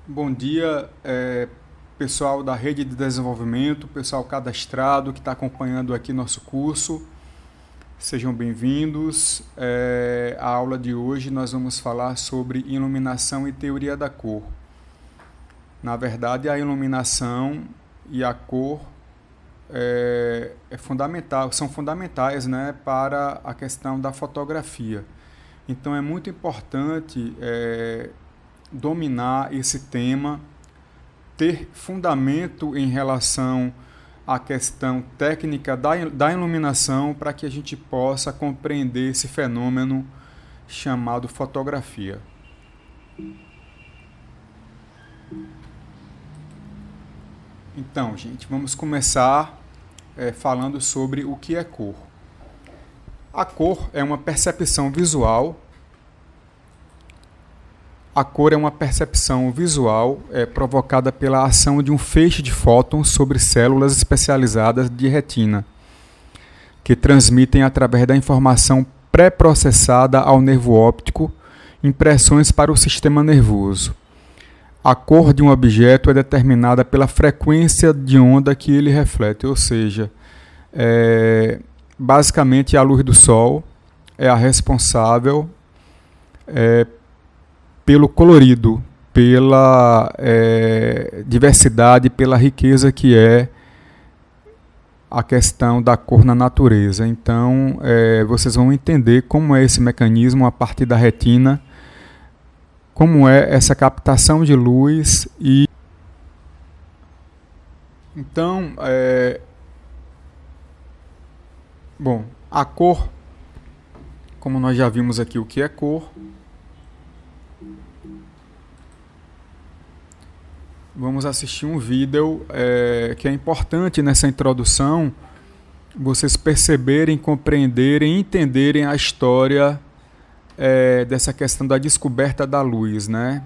Bom dia, pessoal da rede de desenvolvimento, pessoal cadastrado que está acompanhando aqui nosso curso. Sejam bem-vindos. A aula de hoje nós vamos falar sobre iluminação e teoria da cor. Na verdade, a iluminação e a cor são fundamentais, né, para a questão da fotografia. Então é muito importante dominar esse tema, ter fundamento em relação à questão técnica da iluminação para que a gente possa compreender esse fenômeno chamado fotografia. Então, gente, vamos começar falando sobre o que é cor. A cor é uma percepção visual. A cor é uma percepção visual provocada pela ação de um feixe de fótons sobre células especializadas de retina, que transmitem através da informação pré-processada ao nervo óptico impressões para o sistema nervoso. A cor de um objeto é determinada pela frequência de onda que ele reflete, ou seja, basicamente a luz do sol é a responsável pelo colorido, pela diversidade, pela riqueza que é a questão da cor na natureza. Então, vocês vão entender como é esse mecanismo a partir da retina, como é essa captação de luz e então, bom, a cor, como nós já vimos aqui o que é cor, vamos assistir um vídeo que é importante nessa introdução, vocês perceberem, compreenderem, entenderem a história dessa questão da descoberta da luz, né?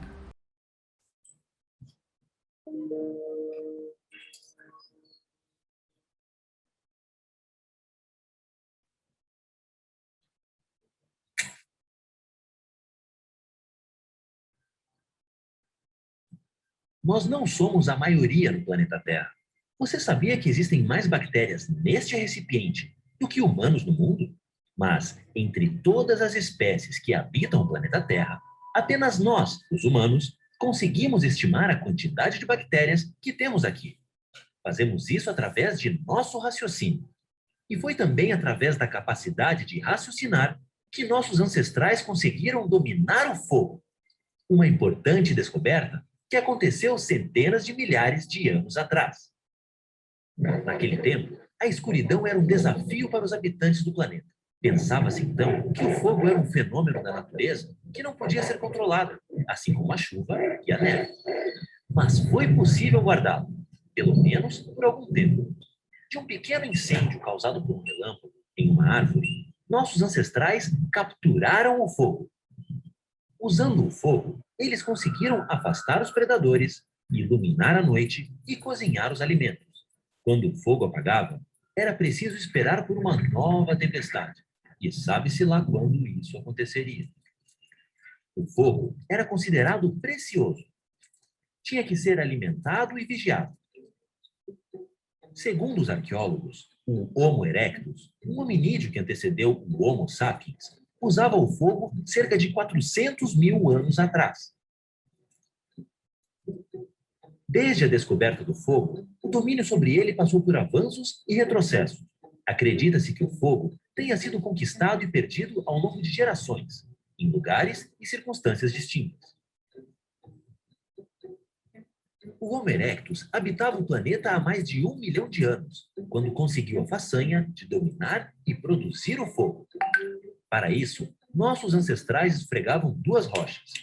Nós não somos a maioria no planeta Terra. Você sabia que existem mais bactérias neste recipiente do que humanos no mundo? Mas, entre todas as espécies que habitam o planeta Terra, apenas nós, os humanos, conseguimos estimar a quantidade de bactérias que temos aqui. Fazemos isso através de nosso raciocínio. E foi também através da capacidade de raciocinar que nossos ancestrais conseguiram dominar o fogo. Uma importante descoberta que aconteceu centenas de milhares de anos atrás. Naquele tempo, a escuridão era um desafio para os habitantes do planeta. Pensava-se então que o fogo era um fenômeno da natureza que não podia ser controlado, assim como a chuva e a neve. Mas foi possível guardá-lo, pelo menos por algum tempo. De um pequeno incêndio causado por um relâmpago em uma árvore, nossos ancestrais capturaram o fogo. Usando o fogo, eles conseguiram afastar os predadores, iluminar a noite e cozinhar os alimentos. Quando o fogo apagava, era preciso esperar por uma nova tempestade. E sabe-se lá quando isso aconteceria. O fogo era considerado precioso. Tinha que ser alimentado e vigiado. Segundo os arqueólogos, o Homo erectus, um hominídeo que antecedeu o Homo sapiens, usava o fogo cerca de 400 mil anos atrás. Desde a descoberta do fogo, o domínio sobre ele passou por avanços e retrocessos. Acredita-se que o fogo tenha sido conquistado e perdido ao longo de gerações, em lugares e circunstâncias distintas. O Homo erectus habitava o planeta há mais de 1 milhão de anos, quando conseguiu a façanha de dominar e produzir o fogo. Para isso, nossos ancestrais esfregavam duas rochas.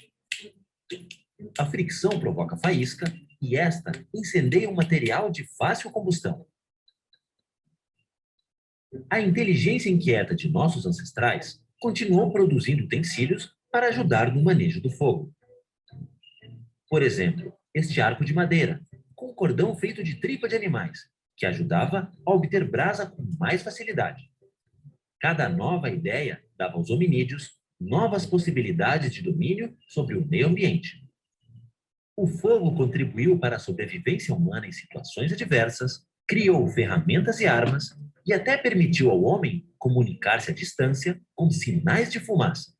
A fricção provoca faísca e esta incendeia um material de fácil combustão. A inteligência inquieta de nossos ancestrais continuou produzindo utensílios para ajudar no manejo do fogo. Por exemplo, este arco de madeira, com cordão feito de tripa de animais, que ajudava a obter brasa com mais facilidade. Cada nova ideia dava aos hominídeos novas possibilidades de domínio sobre o meio ambiente. O fogo contribuiu para a sobrevivência humana em situações adversas, criou ferramentas e armas e até permitiu ao homem comunicar-se à distância com sinais de fumaça.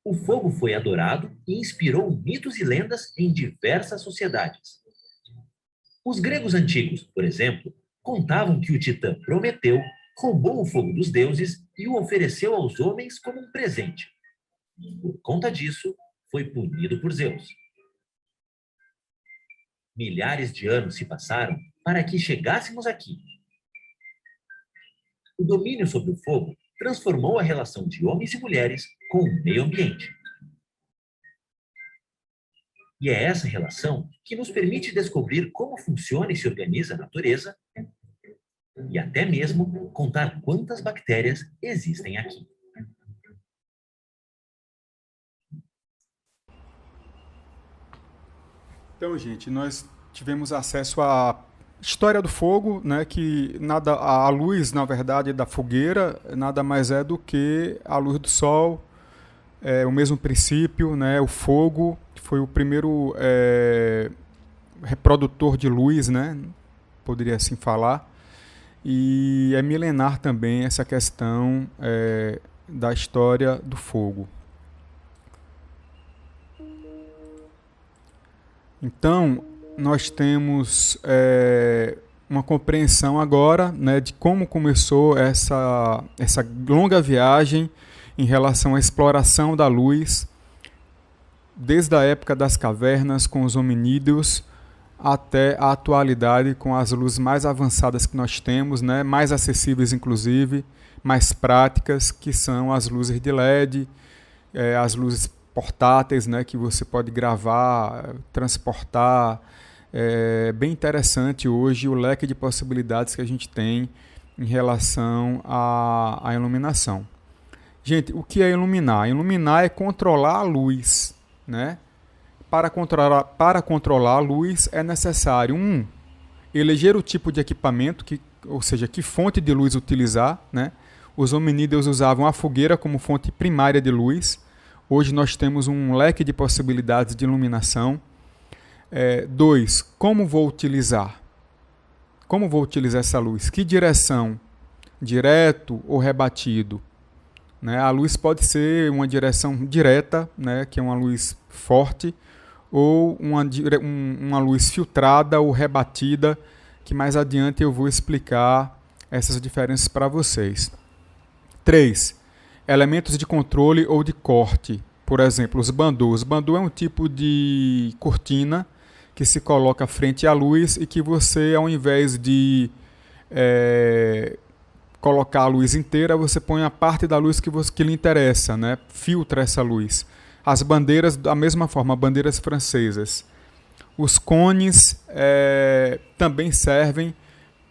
O fogo foi adorado e inspirou mitos e lendas em diversas sociedades. Os gregos antigos, por exemplo, contavam que o titã Prometeu roubou o fogo dos deuses e o ofereceu aos homens como um presente. Por conta disso, foi punido por Zeus. Milhares de anos se passaram para que chegássemos aqui. O domínio sobre o fogo transformou a relação de homens e mulheres com o meio ambiente. E é essa relação que nos permite descobrir como funciona e se organiza a natureza e até mesmo contar quantas bactérias existem aqui. Então, gente, nós tivemos acesso à história do fogo, né, que nada, a luz, na verdade, da fogueira nada mais é do que a luz do sol, o mesmo princípio, né, o fogo foi o primeiro reprodutor de luz, né, poderia assim falar, e é milenar também essa questão da história do fogo. Então, nós temos uma compreensão agora, né, de como começou essa longa viagem em relação à exploração da luz, desde a época das cavernas com os hominídeos até a atualidade com as luzes mais avançadas que nós temos, né, mais acessíveis inclusive, mais práticas, que são as luzes de LED, as luzes portáteis, né, que você pode gravar, transportar. É bem interessante hoje o leque de possibilidades que a gente tem em relação à iluminação. Gente, o que é iluminar? Iluminar é controlar a luz, né? Para controlar a luz é necessário, eleger o tipo de equipamento, ou seja, que fonte de luz utilizar, né? Os hominídeos usavam a fogueira como fonte primária de luz. Hoje nós temos um leque de possibilidades de iluminação. 2. Como vou utilizar? Como vou utilizar essa luz? Que direção? Direto ou rebatido? Né? A luz pode ser uma direção direta, né, que é uma luz forte, ou uma luz filtrada ou rebatida, que mais adiante eu vou explicar essas diferenças para vocês. 3. Elementos de controle ou de corte. Por exemplo, os bandôs. Bandô é um tipo de cortina que se coloca frente à luz e que você, ao invés de colocar a luz inteira, você põe a parte da luz que lhe interessa, né? Filtra essa luz. As bandeiras, da mesma forma, bandeiras francesas. Os cones também servem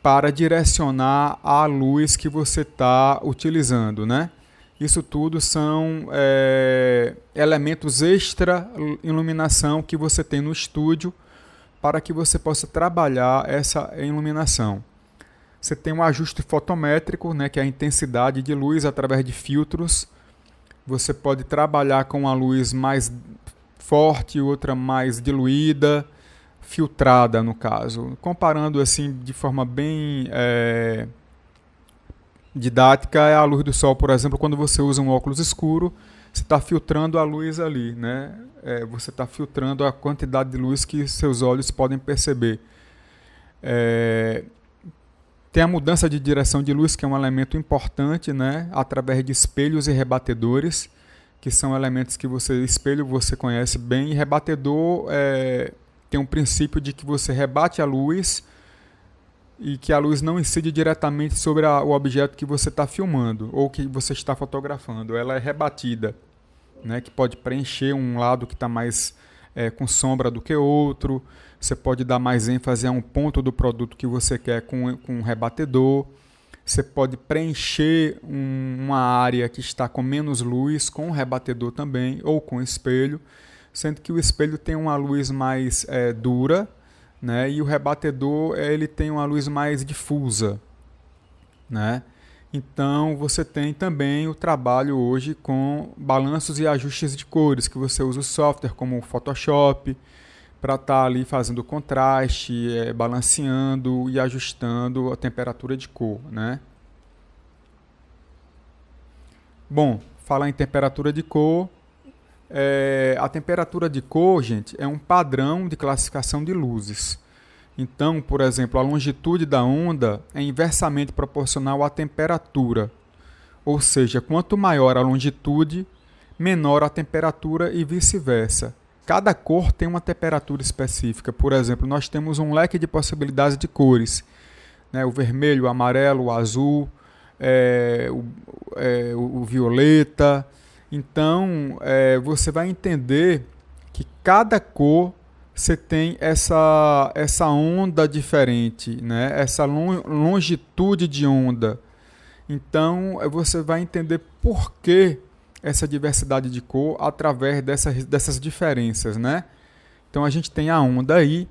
para direcionar a luz que você está utilizando, né? Isso tudo são elementos extra iluminação que você tem no estúdio para que você possa trabalhar essa iluminação. Você tem um ajuste fotométrico, né, que é a intensidade de luz através de filtros. Você pode trabalhar com uma luz mais forte, outra mais diluída, filtrada no caso. Comparando assim de forma bem didática, é a luz do sol, por exemplo, quando você usa um óculos escuro, você está filtrando a luz ali, né? Você está filtrando a quantidade de luz que seus olhos podem perceber. Tem a mudança de direção de luz, que é um elemento importante, né? Através de espelhos e rebatedores, que são elementos que espelho você conhece bem, e rebatedor tem um princípio de que você rebate a luz e que a luz não incide diretamente sobre o objeto que você está filmando ou que você está fotografando. Ela é rebatida, né, que pode preencher um lado que está mais com sombra do que outro. Você pode dar mais ênfase a um ponto do produto que você quer com um rebatedor. Você pode preencher uma área que está com menos luz com um rebatedor também, ou com espelho, sendo que o espelho tem uma luz mais dura, né, e o rebatedor ele tem uma luz mais difusa, né? Então, você tem também o trabalho hoje com balanços e ajustes de cores, que você usa o software como o Photoshop para estar ali fazendo contraste, balanceando e ajustando a temperatura de cor, né? Bom, falar em temperatura de cor, a temperatura de cor, gente, é um padrão de classificação de luzes. Então, por exemplo, a longitude da onda é inversamente proporcional à temperatura. Ou seja, quanto maior a longitude, menor a temperatura e vice-versa. Cada cor tem uma temperatura específica. Por exemplo, nós temos um leque de possibilidades de cores, né? O vermelho, o amarelo, o azul, o violeta. Então, você vai entender que cada cor você tem essa onda diferente, né? Essa longitude de onda. Então, você vai entender por que essa diversidade de cor através dessas diferenças, né? Então, a gente tem a onda aí,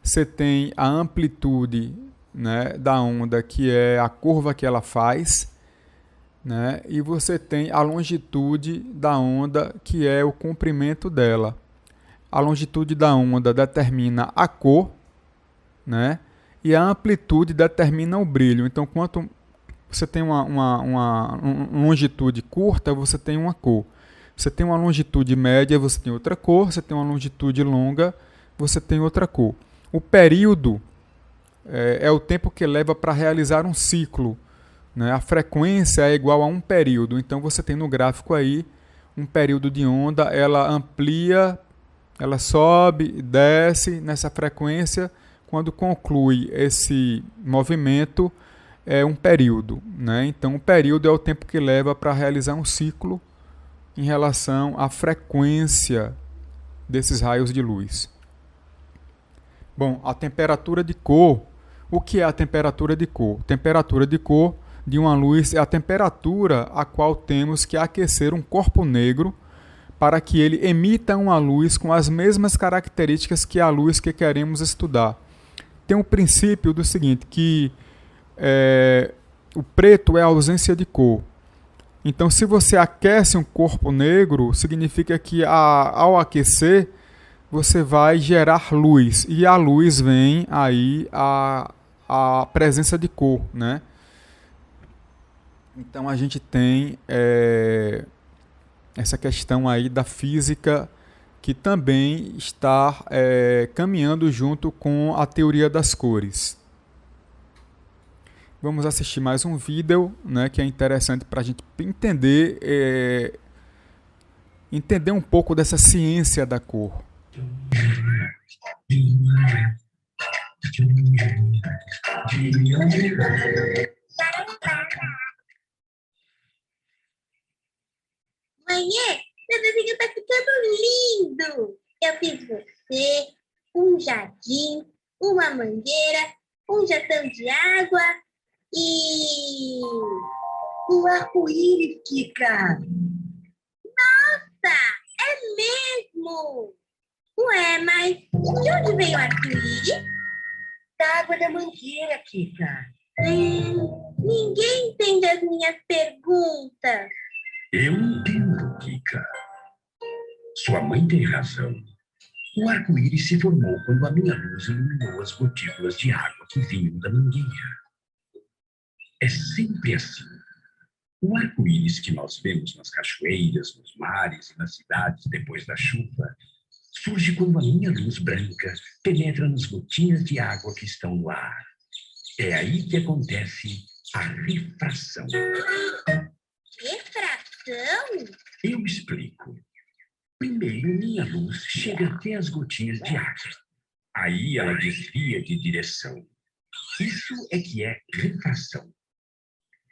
você tem a amplitude, né, da onda, que é a curva que ela faz, né? E você tem a longitude da onda, que é o comprimento dela. A longitude da onda determina a cor, né? E a amplitude determina o brilho. Então, quanto você tem uma longitude curta, você tem uma cor. Você tem uma longitude média, você tem outra cor. Você tem uma longitude longa, você tem outra cor. O período é o tempo que leva para realizar um ciclo, né? A frequência é igual a um período. Então você tem no gráfico aí um período de onda, ela amplia, ela sobe, desce nessa frequência. Quando conclui esse movimento, é um período, né? Então, o período é o tempo que leva para realizar um ciclo em relação à frequência desses raios de luz. Bom, a temperatura de cor. O que é a temperatura de cor? Temperatura de cor de uma luz é a temperatura a qual temos que aquecer um corpo negro para que ele emita uma luz com as mesmas características que a luz que queremos estudar. Tem um princípio do seguinte, que o preto é a ausência de cor. Então, se você aquece um corpo negro, significa que ao aquecer, você vai gerar luz. E a luz vem aí a presença de cor, né? Então, a gente tem essa questão aí da física que também está caminhando junto com a teoria das cores. Vamos assistir mais um vídeo, né, que é interessante para a gente entender um pouco dessa ciência da cor. Mãe, meu desenho tá ficando lindo! Eu fiz você, um jardim, uma mangueira, um jatão de água e um arco-íris, Kika. Nossa, é mesmo! Ué, mas de onde veio o arco-íris? Da água da mangueira, Kika. Ninguém entende as minhas perguntas. Eu entendo, Kika. Sua mãe tem razão. O arco-íris se formou quando a minha luz iluminou as gotículas de água que vinham da mangueira. É sempre assim. O arco-íris que nós vemos nas cachoeiras, nos mares e nas cidades depois da chuva surge quando a minha luz branca penetra nas gotinhas de água que estão no ar. É aí que acontece a refração. Refração? Eu explico. Primeiro, minha luz chega até as gotinhas de água. Aí ela desvia de direção. Isso é que é refração.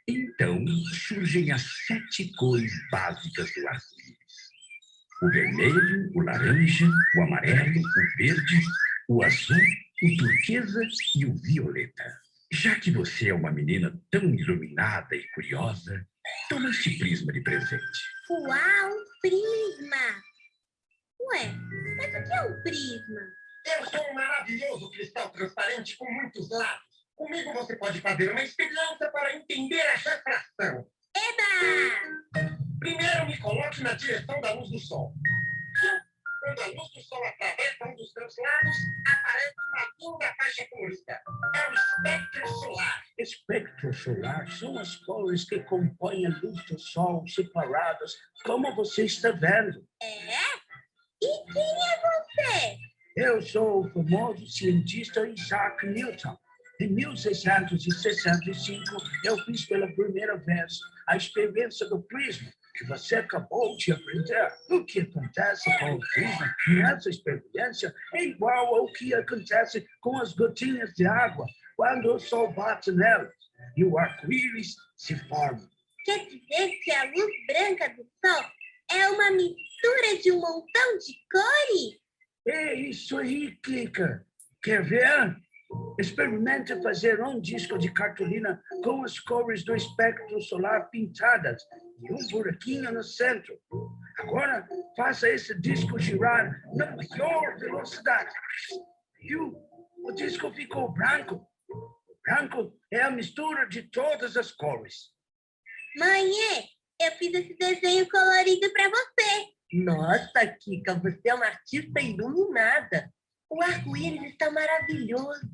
Então, surgem as 7 cores básicas do arco-íris. O vermelho, o laranja, o amarelo, o verde, o azul, o turquesa e o violeta. Já que você é uma menina tão iluminada e curiosa, toma este prisma de presente. Uau, um prisma! Ué, mas o que é um prisma? Eu sou um maravilhoso cristal transparente com muitos lados. Comigo você pode fazer uma experiência para entender a refração. Eba! Primeiro, me coloque na direção da luz do sol. Quando a luz do sol atravessa um dos seus lados, aparece uma linda faixa colorida. É o espectro solar. Espectro solar são as cores que compõem a luz do sol separadas, como você está vendo. É? E quem é você? Eu sou o famoso cientista Isaac Newton. Em 1665, eu fiz pela primeira vez a experiência do prisma, que você acabou de aprender. O que acontece com o prisma nessa experiência é igual ao que acontece com as gotinhas de água quando o sol bate nelas e o arco-íris se forma. Quer dizer que a luz branca do sol é uma mistura de um montão de cores? É isso aí, Kika. Quer ver? Experimente fazer um disco de cartolina com as cores do espectro solar pintadas e um buraquinho no centro. Agora, faça esse disco girar na maior velocidade. Viu? O disco ficou branco. O branco é a mistura de todas as cores. Mãe, eu fiz esse desenho colorido para você. Nossa, Kika, você é uma artista iluminada. O arco-íris está maravilhoso.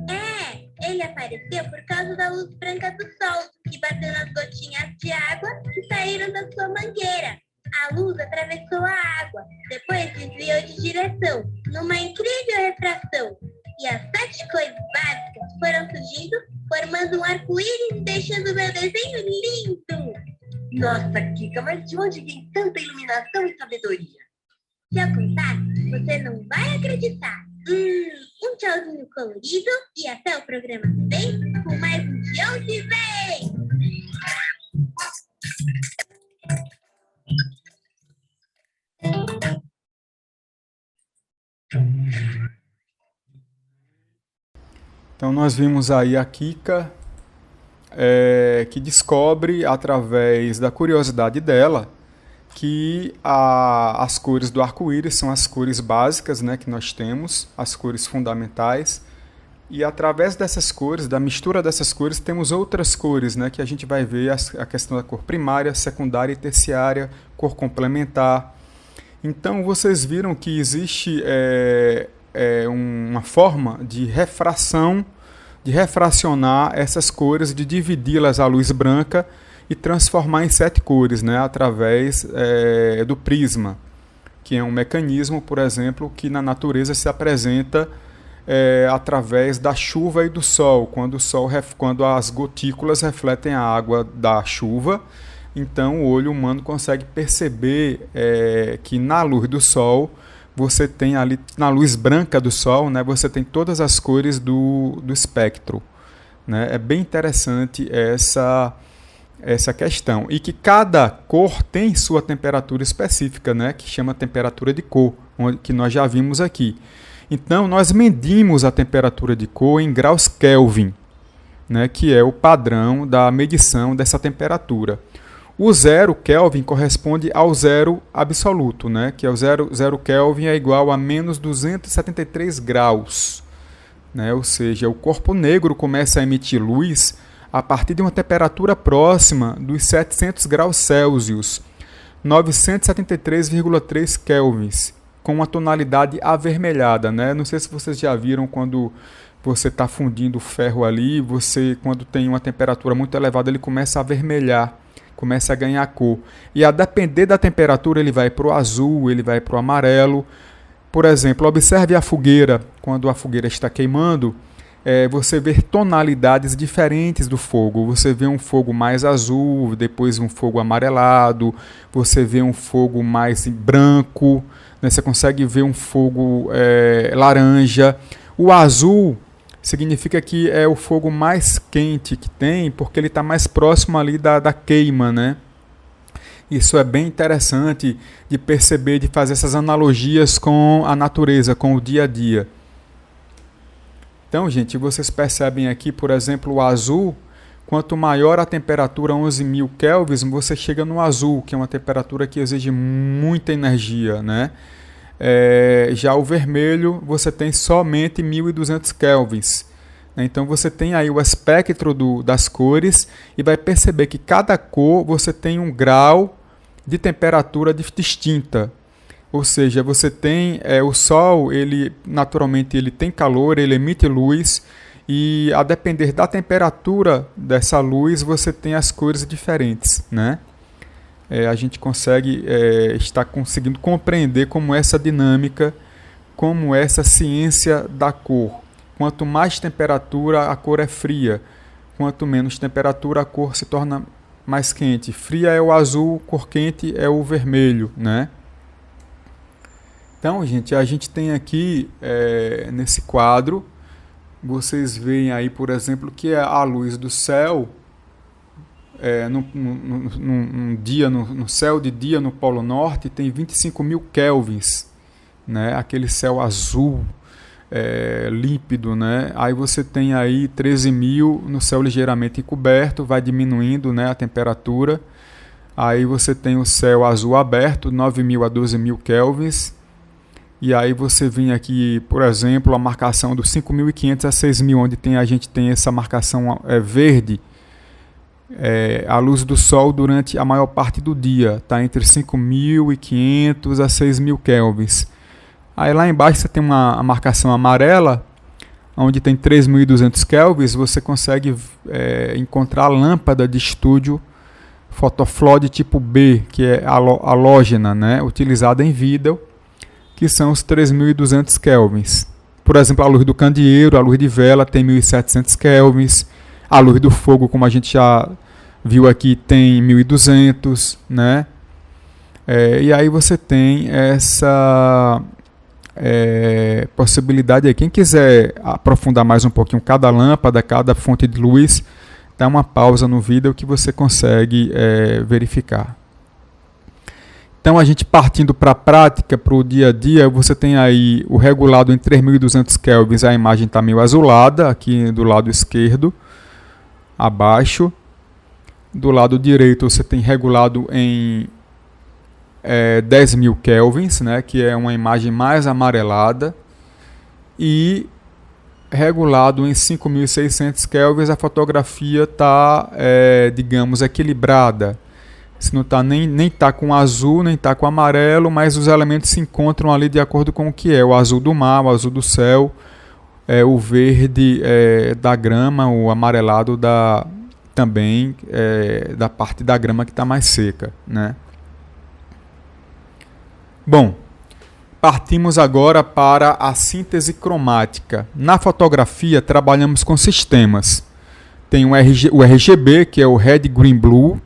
É, ele apareceu por causa da luz branca do sol, que bateu nas gotinhas de água que saíram da sua mangueira. A luz atravessou a água, depois desviou de direção, numa incrível refração. E as 7 cores básicas foram surgindo, formando um arco-íris e deixando o meu desenho lindo. Nossa, Kika, mas de onde vem tanta iluminação e sabedoria? Se eu contar, você não vai acreditar. Um tchauzinho colorido e até o programa que vem com mais um De Onde Vem! Então nós vimos aí a Kika, que descobre, através da curiosidade dela, que as cores do arco-íris são as cores básicas, né, que nós temos, as cores fundamentais, e através dessas cores, da mistura dessas cores, temos outras cores, né, que a gente vai ver a questão da cor primária, secundária e terciária, cor complementar. Então vocês viram que existe uma forma de refração, de refracionar essas cores, de dividi-las à luz branca e transformar em 7 cores, né, através do prisma, que é um mecanismo, por exemplo, que na natureza se apresenta através da chuva e do sol, quando as gotículas refletem a água da chuva. Então o olho humano consegue perceber que na luz do sol você tem ali, na luz branca do sol, né, você tem todas as cores do espectro, né? É bem interessante essa questão. E que cada cor tem sua temperatura específica, né, que chama temperatura de cor, que nós já vimos aqui. Então, nós medimos a temperatura de cor em graus Kelvin, né, que é o padrão da medição dessa temperatura. O 0 Kelvin corresponde ao zero absoluto, né, que é o 0 Kelvin é igual a menos 273 graus. Né, ou seja, o corpo negro começa a emitir luz a partir de uma temperatura próxima dos 700 graus Celsius, 973,3 kelvins, com uma tonalidade avermelhada, né? Não sei se vocês já viram quando você está fundindo ferro ali, quando tem uma temperatura muito elevada, ele começa a avermelhar, começa a ganhar cor. E a depender da temperatura, ele vai para o azul, ele vai para o amarelo. Por exemplo, observe a fogueira, quando a fogueira está queimando, você vê tonalidades diferentes do fogo. Você vê um fogo mais azul, depois um fogo amarelado, você vê um fogo mais branco, né? Você consegue ver um fogo laranja. O azul significa que é o fogo mais quente que tem, porque ele está mais próximo ali da queima, né? Isso é bem interessante de perceber, de fazer essas analogias com a natureza, com o dia a dia. Então, gente, vocês percebem aqui, por exemplo, o azul, quanto maior a temperatura, 11.000 kelvins, você chega no azul, que é uma temperatura que exige muita energia, né? Já o vermelho, você tem somente 1.200 kelvins, Então você tem aí o espectro das cores e vai perceber que cada cor você tem um grau de temperatura distinta. Ou seja, você tem o Sol, ele naturalmente ele tem calor, ele emite luz e a depender da temperatura dessa luz você tem as cores diferentes, né? A gente consegue está conseguindo compreender como essa dinâmica, como essa ciência da cor. Quanto mais temperatura, a cor é fria. Quanto menos temperatura, a cor se torna mais quente. Fria é o azul, cor quente é o vermelho, né? Então, gente, a gente tem aqui, nesse quadro, vocês veem aí, por exemplo, que a luz do céu, num dia, no céu de dia no Polo Norte, tem 25.000 kelvins, né? Aquele céu azul, límpido, né? Aí você tem aí 13.000 no céu ligeiramente encoberto, vai diminuindo, né, a temperatura. Aí você tem o céu azul aberto, 9.000 a 12.000 kelvins. E aí você vem aqui, por exemplo, a marcação dos 5.500 a 6.000, onde a gente tem essa marcação verde. A luz do Sol durante a maior parte do dia está entre 5.500 a 6.000 kelvins. Aí lá embaixo você tem a marcação amarela, onde tem 3.200 kelvins, você consegue encontrar a lâmpada de estúdio fotoflode tipo B, que é halógena, né, utilizada em vídeo, que são os 3.200 kelvins. Por exemplo, a luz do candeeiro, a luz de vela tem 1.700 kelvins, a luz do fogo, como a gente já viu aqui, tem 1.200, né? E aí você tem essa possibilidade aí. Quem quiser aprofundar mais um pouquinho cada lâmpada, cada fonte de luz, dá uma pausa no vídeo que você consegue verificar. Então, a gente partindo para a prática, para o dia a dia, você tem aí o regulado em 3.200 kelvins, a imagem está meio azulada, aqui do lado esquerdo, abaixo. Do lado direito, você tem regulado em 10.000 kelvins, né, que é uma imagem mais amarelada. E regulado em 5.600 kelvins, a fotografia está, digamos, equilibrada. Não tá, nem está com azul, nem está com amarelo, mas os elementos se encontram ali de acordo com o que é. O azul do mar, o azul do céu, o verde da grama, o amarelado também da parte da grama que está mais seca, né? Bom, partimos agora para a síntese cromática. Na fotografia, trabalhamos com sistemas. Tem o RGB, que é o Red, Green, Blue,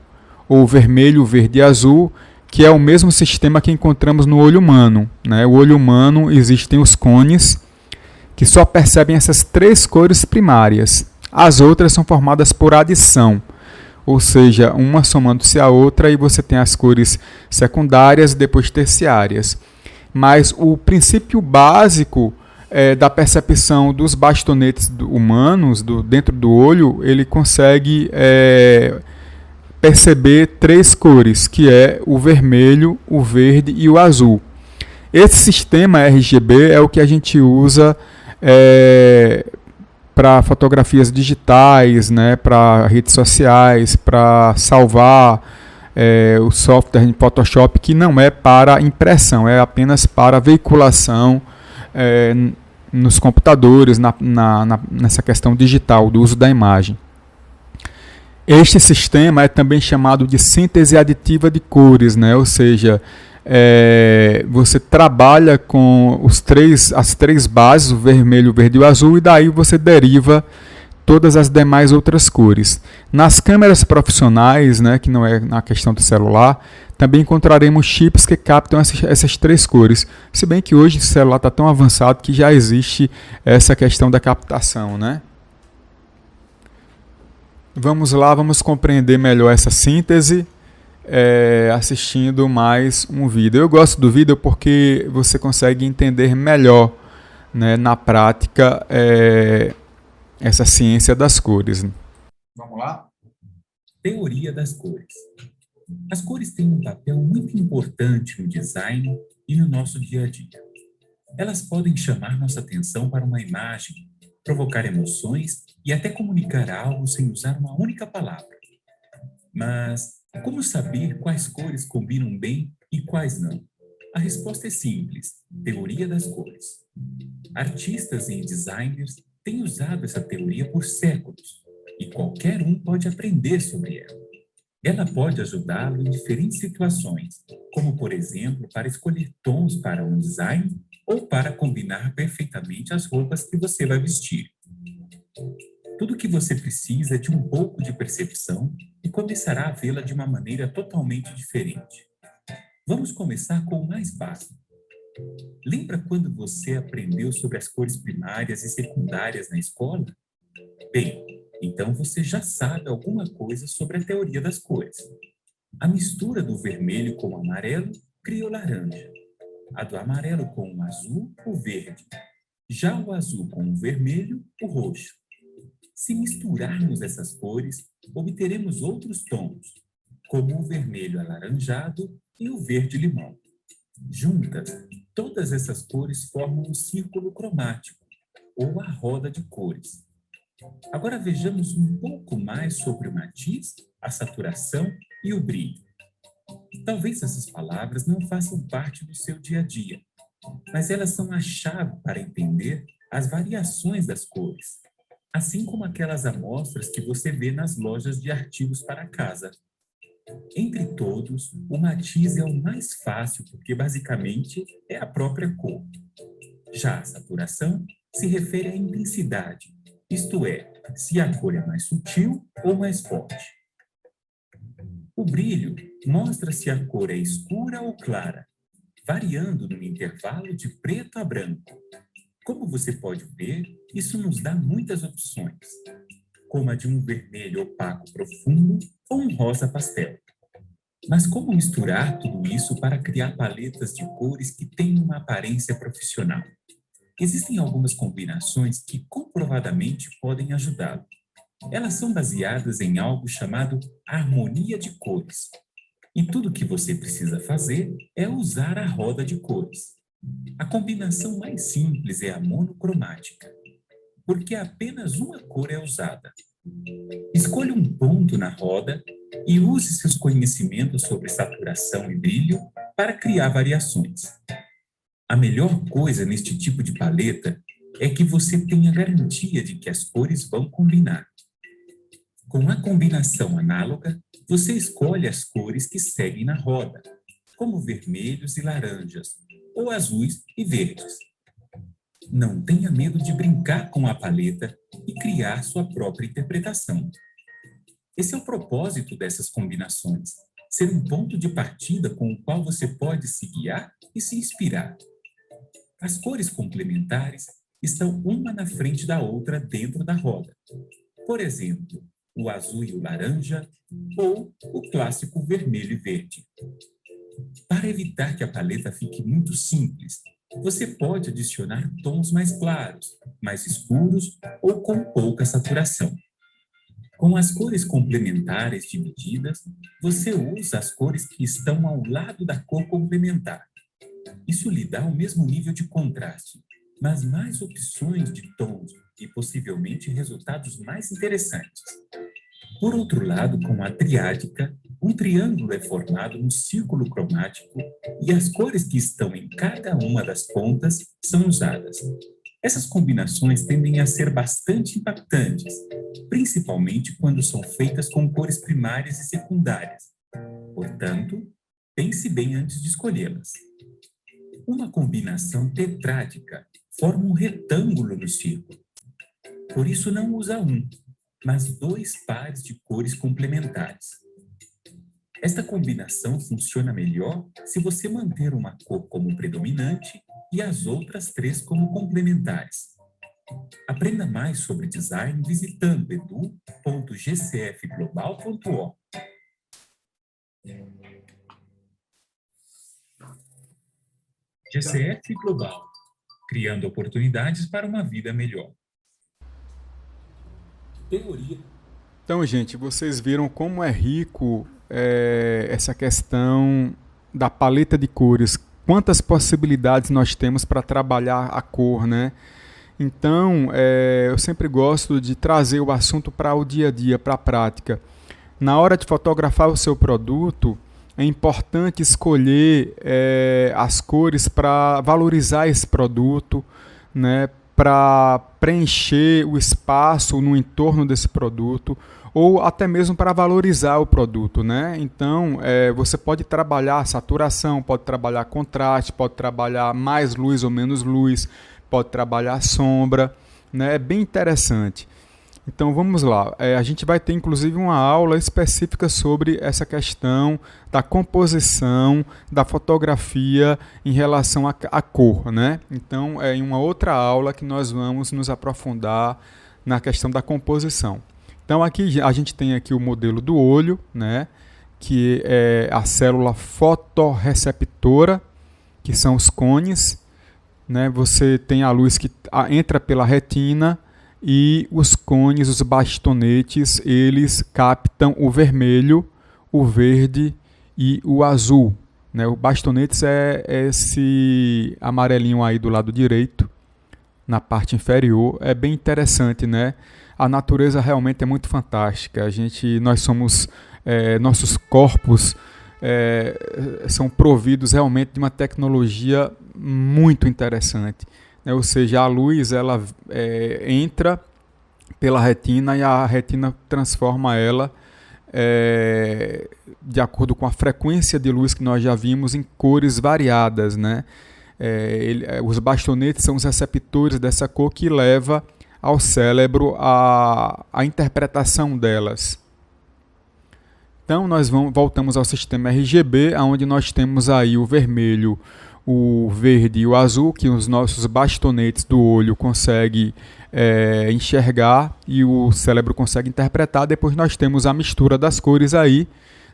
ou vermelho, verde e azul, que é o mesmo sistema que encontramos no olho humano, né? O olho humano, existem os cones, que só percebem essas 3 cores primárias. As outras são formadas por adição, ou seja, uma somando-se à outra, e você tem as cores secundárias e depois terciárias. Mas o princípio básico da percepção dos bastonetes humanos dentro do olho, ele consegue perceber 3 cores, que é o vermelho, o verde e o azul. Esse sistema RGB é o que a gente usa para fotografias digitais, né, para redes sociais, para salvar o software em Photoshop, que não é para impressão, é apenas para veiculação nos computadores, nessa questão digital, do uso da imagem. Este sistema é também chamado de síntese aditiva de cores, né? Ou seja, você trabalha com as 3 bases, o vermelho, o verde e o azul, e daí você deriva todas as demais outras cores. Nas câmeras profissionais, né, que não é na questão do celular, também encontraremos chips que captam essas 3 cores. Se bem que hoje o celular está tão avançado que já existe essa questão da captação, né? Vamos lá, vamos compreender melhor essa síntese assistindo mais um vídeo. Eu gosto do vídeo porque você consegue entender melhor, né, na prática essa ciência das cores. Vamos lá? Teoria das cores. As cores têm um papel muito importante no design e no nosso dia a dia. Elas podem chamar nossa atenção para uma imagem, provocar emoções e até comunicar algo sem usar uma única palavra. Mas como saber quais cores combinam bem e quais não? A resposta é simples: teoria das cores. Artistas e designers têm usado essa teoria por séculos e qualquer um pode aprender sobre ela. Ela pode ajudá-lo em diferentes situações, como, por exemplo, para escolher tons para um design ou para combinar perfeitamente as roupas que você vai vestir. Tudo o que você precisa é de um pouco de percepção e começará a vê-la de uma maneira totalmente diferente. Vamos começar com o mais básico. Lembra quando você aprendeu sobre as cores primárias e secundárias na escola? Bem, então você já sabe alguma coisa sobre a teoria das cores. A mistura do vermelho com o amarelo cria o laranja. A do amarelo com o azul, o verde. Já o azul com o vermelho, o roxo. Se misturarmos essas cores, obteremos outros tons, como o vermelho alaranjado e o verde-limão. Juntas, todas essas cores formam um círculo cromático, ou a roda de cores. Agora vejamos um pouco mais sobre o matiz, a saturação e o brilho. Talvez essas palavras não façam parte do seu dia a dia, mas elas são a chave para entender as variações das cores, assim como aquelas amostras que você vê nas lojas de artigos para casa. Entre todos, o matiz é o mais fácil porque basicamente é a própria cor. Já a saturação se refere à intensidade, isto é, se a cor é mais sutil ou mais forte. O brilho mostra se a cor é escura ou clara, variando no intervalo de preto a branco. Como você pode ver, isso nos dá muitas opções, como a de um vermelho opaco profundo ou um rosa pastel. Mas como misturar tudo isso para criar paletas de cores que tenham uma aparência profissional? Existem algumas combinações que comprovadamente podem ajudá-lo. Elas são baseadas em algo chamado harmonia de cores. E tudo o que você precisa fazer é usar a roda de cores. A combinação mais simples é a monocromática, porque apenas uma cor é usada. Escolha um ponto na roda e use seus conhecimentos sobre saturação e brilho para criar variações. A melhor coisa neste tipo de paleta é que você tenha garantia de que as cores vão combinar. Com a combinação análoga, você escolhe as cores que seguem na roda, como vermelhos e laranjas, ou azuis e verdes. Não tenha medo de brincar com a paleta e criar sua própria interpretação. Esse é o propósito dessas combinações, ser um ponto de partida com o qual você pode se guiar e se inspirar. As cores complementares estão uma na frente da outra dentro da roda. Por exemplo, o azul e o laranja, ou o clássico vermelho e verde. Para evitar que a paleta fique muito simples, você pode adicionar tons mais claros, mais escuros ou com pouca saturação. Com as cores complementares divididas, você usa as cores que estão ao lado da cor complementar. Isso lhe dá o mesmo nível de contraste, mas mais opções de tons e possivelmente resultados mais interessantes. Por outro lado, com a triádica, um triângulo é formado num círculo cromático e as cores que estão em cada uma das pontas são usadas. Essas combinações tendem a ser bastante impactantes, principalmente quando são feitas com cores primárias e secundárias. Portanto, pense bem antes de escolhê-las. Uma combinação tetrádica forma um retângulo no círculo. Por isso não usa um, mas 2 pares de cores complementares. Esta combinação funciona melhor se você manter uma cor como predominante e as outras 3 como complementares. Aprenda mais sobre design visitando edu.gcfglobal.org. GCF Global, criando oportunidades para uma vida melhor. Teoria. Então, gente, vocês viram como é rico essa questão da paleta de cores. Quantas possibilidades nós temos para trabalhar a cor, né? Então, eu sempre gosto de trazer o assunto para o dia a dia, para a prática. Na hora de fotografar o seu produto, é importante escolher as cores para valorizar esse produto, né, para preencher o espaço no entorno desse produto, ou até mesmo para valorizar o produto, né? Então, você pode trabalhar saturação, pode trabalhar contraste, pode trabalhar mais luz ou menos luz, pode trabalhar sombra, né? É bem interessante. Então vamos lá, a gente vai ter inclusive uma aula específica sobre essa questão da composição, da fotografia em relação à cor, né? Então é em uma outra aula que nós vamos nos aprofundar na questão da composição. Então aqui a gente tem aqui o modelo do olho, né? Que é a célula fotorreceptora, que são os cones, né? Você tem a luz que entra pela retina, e os cones, os bastonetes, eles captam o vermelho, o verde e o azul, né? O bastonetes é esse amarelinho aí do lado direito, na parte inferior. É bem interessante, né? A natureza realmente é muito fantástica. Nós somos, nossos corpos são providos realmente de uma tecnologia muito interessante. Ou seja, a luz ela entra pela retina e a retina transforma ela de acordo com a frequência de luz que nós já vimos em cores variadas, né? Os bastonetes são os receptores dessa cor que leva ao cérebro a interpretação delas. Então nós voltamos ao sistema RGB, onde nós temos aí o vermelho, o verde e o azul, que os nossos bastonetes do olho conseguem enxergar e o cérebro consegue interpretar. Depois nós temos a mistura das cores aí,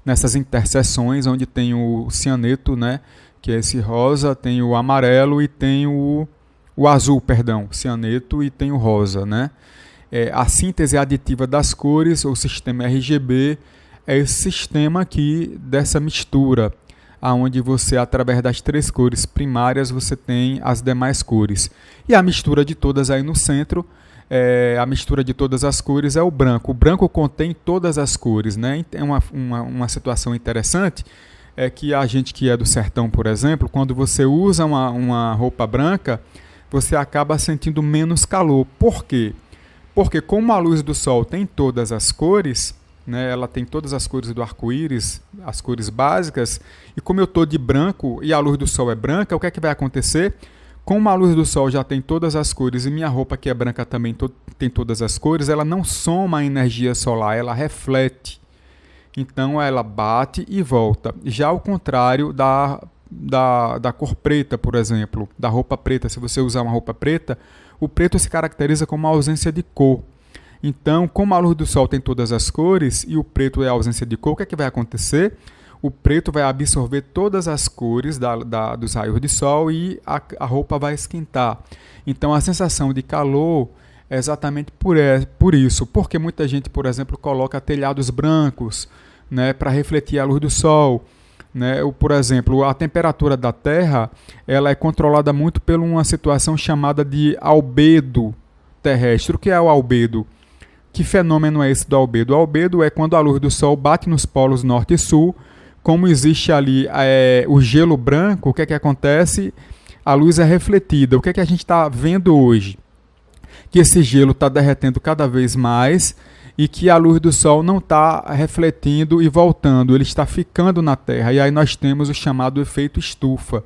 nessas interseções, onde tem o cianeto, né, que é esse rosa, tem o amarelo e tem o azul, perdão, cianeto, e tem o rosa, né? A síntese aditiva das cores, ou sistema RGB, é esse sistema aqui dessa mistura, onde você, através das 3 cores primárias, você tem as demais cores. E a mistura de todas aí no centro, a mistura de todas as cores é o branco. O branco contém todas as cores, né? É uma situação interessante, é que a gente que é do sertão, por exemplo, quando você usa uma roupa branca, você acaba sentindo menos calor. Por quê? Porque como a luz do sol tem todas as cores, né, ela tem todas as cores do arco-íris, as cores básicas, e como eu estou de branco e a luz do sol é branca, o que é que vai acontecer? Como a luz do sol já tem todas as cores e minha roupa que é branca também tem todas as cores, ela não soma a energia solar, ela reflete. Então ela bate e volta. Já ao contrário da cor preta, por exemplo, da roupa preta, se você usar uma roupa preta, o preto se caracteriza como a ausência de cor. Então, como a luz do sol tem todas as cores e o preto é a ausência de cor, o que é que vai acontecer? O preto vai absorver todas as cores dos raios de sol e a roupa vai esquentar. Então, a sensação de calor é exatamente por isso. Porque muita gente, por exemplo, coloca telhados brancos, né, para refletir a luz do sol. Né? Por exemplo, a temperatura da Terra ela é controlada muito por uma situação chamada de albedo terrestre. O que é o albedo? Que fenômeno é esse do albedo? O albedo é quando a luz do sol bate nos polos norte e sul. Como existe ali o gelo branco, o que é que acontece? A luz é refletida. O que é que a gente está vendo hoje? Que esse gelo está derretendo cada vez mais e que a luz do sol não está refletindo e voltando, ele está ficando na Terra. E aí nós temos o chamado efeito estufa,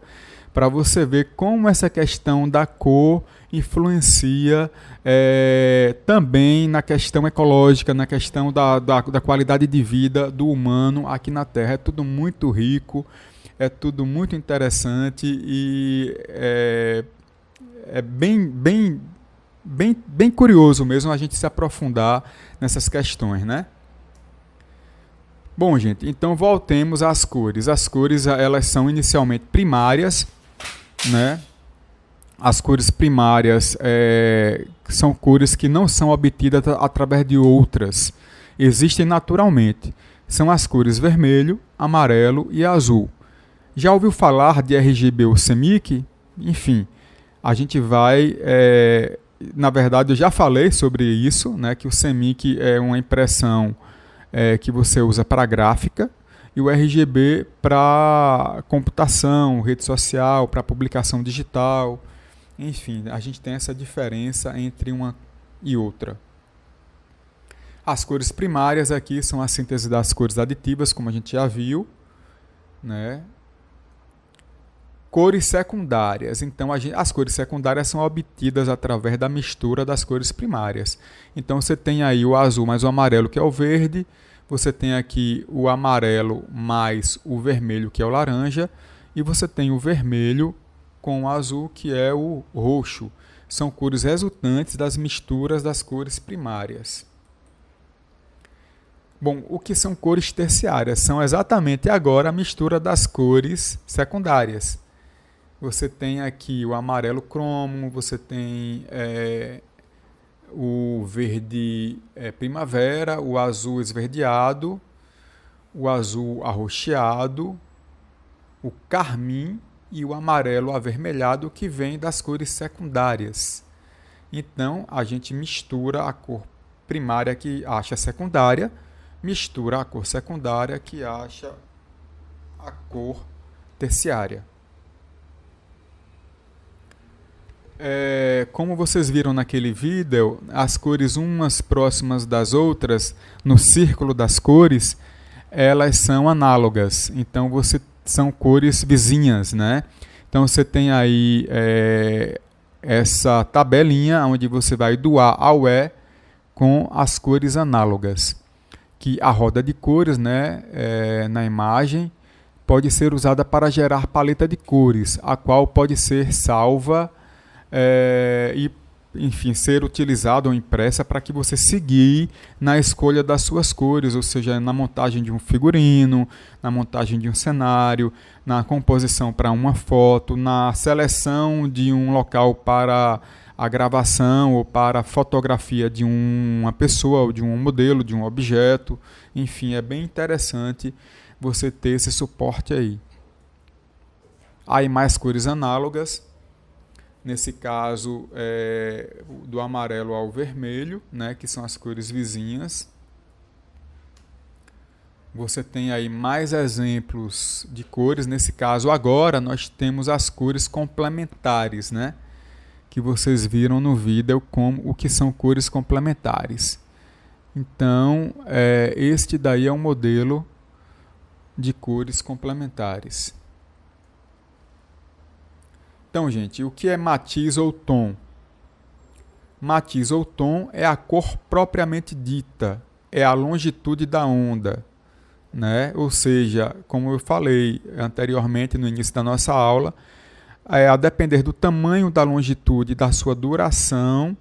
para você ver como essa questão da cor influencia também na questão ecológica, na questão da qualidade de vida do humano aqui na Terra. É tudo muito rico, é tudo muito interessante e é bem curioso mesmo a gente se aprofundar nessas questões, né? Bom, gente, então voltemos às cores. As cores, elas são inicialmente primárias, né? As cores primárias são cores que não são obtidas através de outras. Existem naturalmente. São as cores vermelho, amarelo e azul. Já ouviu falar de RGB ou CMYK? Enfim, a gente vai na verdade, eu já falei sobre isso, né, que o CMYK é uma impressão que você usa para gráfica e o RGB para computação, rede social, para publicação digital. Enfim, a gente tem essa diferença entre uma e outra. As cores primárias aqui são a síntese das cores aditivas, como a gente já viu, né? Cores secundárias. Então, as cores secundárias são obtidas através da mistura das cores primárias. Então, você tem aí o azul mais o amarelo, que é o verde. Você tem aqui o amarelo mais o vermelho, que é o laranja. E você tem o vermelho com o azul, que é o roxo. São cores resultantes das misturas das cores primárias. Bom, o que são cores terciárias? São exatamente agora a mistura das cores secundárias. Você tem aqui o amarelo cromo, você tem o verde primavera, o azul esverdeado, o azul arroxeado, o carmim e o amarelo avermelhado, que vem das cores secundárias. Então, a gente mistura a cor primária que acha secundária, mistura a cor secundária que acha a cor terciária. Como vocês viram naquele vídeo, as cores umas próximas das outras, no círculo das cores, elas são análogas. Então, são cores vizinhas, né? Então, você tem aí essa tabelinha onde você vai do A ao E com as cores análogas. Que a roda de cores, né, na imagem, pode ser usada para gerar paleta de cores, a qual pode ser salva e, enfim, ser utilizada ou impressa para que você se guie na escolha das suas cores, ou seja, na montagem de um figurino, na montagem de um cenário, na composição para uma foto, na seleção de um local para a gravação ou para a fotografia de uma pessoa, ou de um modelo, de um objeto. Enfim, é bem interessante você ter esse suporte aí. Aí mais cores análogas. Nesse caso, do amarelo ao vermelho, né, que são as cores vizinhas. Você tem aí mais exemplos de cores. Nesse caso, agora, nós temos as cores complementares, né, que vocês viram no vídeo como o que são cores complementares. Então, este daí é um modelo de cores complementares. Então, gente, o que é matiz ou tom? Matiz ou tom é a cor propriamente dita, é a longitude da onda, né? Ou seja, como eu falei anteriormente no início da nossa aula, a depender do tamanho da longitude, da sua duração,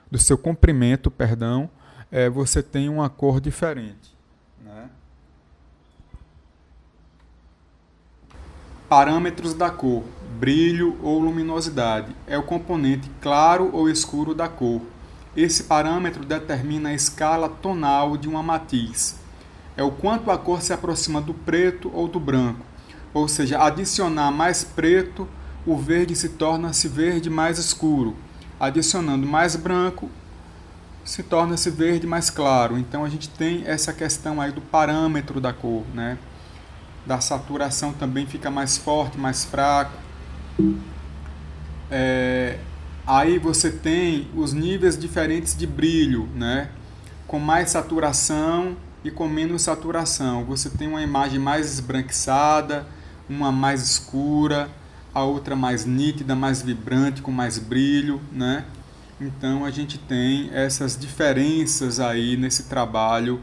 do seu comprimento, perdão, você tem uma cor diferente, né? Parâmetros da cor. Brilho ou luminosidade é o componente claro ou escuro da cor. Esse parâmetro determina a escala tonal de uma matiz. É o quanto a cor se aproxima do preto ou do branco. Ou seja, adicionar mais preto, o verde se torna-se verde mais escuro. Adicionando mais branco, se torna-se verde mais claro. Então a gente tem essa questão aí do parâmetro da cor, né? Da saturação também fica mais forte, mais fraco. Aí você tem os níveis diferentes de brilho, né? Com mais saturação e com menos saturação. Você tem uma imagem mais esbranquiçada, uma mais escura, a outra mais nítida, mais vibrante, com mais brilho, né? Então a gente tem essas diferenças aí nesse trabalho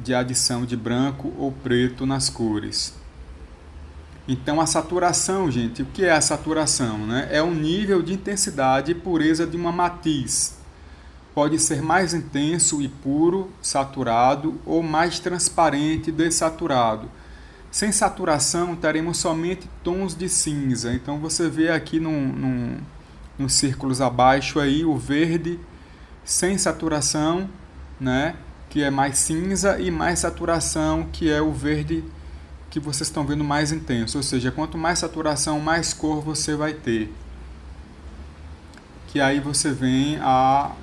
de adição de branco ou preto nas cores. Então a saturação, gente, o que é a saturação, né? É um nível de intensidade e pureza de uma matiz. Pode ser mais intenso e puro, saturado, ou mais transparente, dessaturado. Sem saturação, teremos somente tons de cinza. Então você vê aqui nos círculos abaixo aí o verde sem saturação, né? Que é mais cinza, e mais saturação, que é o verde que vocês estão vendo mais intenso. Ou seja, quanto mais saturação, mais cor você vai ter. que aí você vem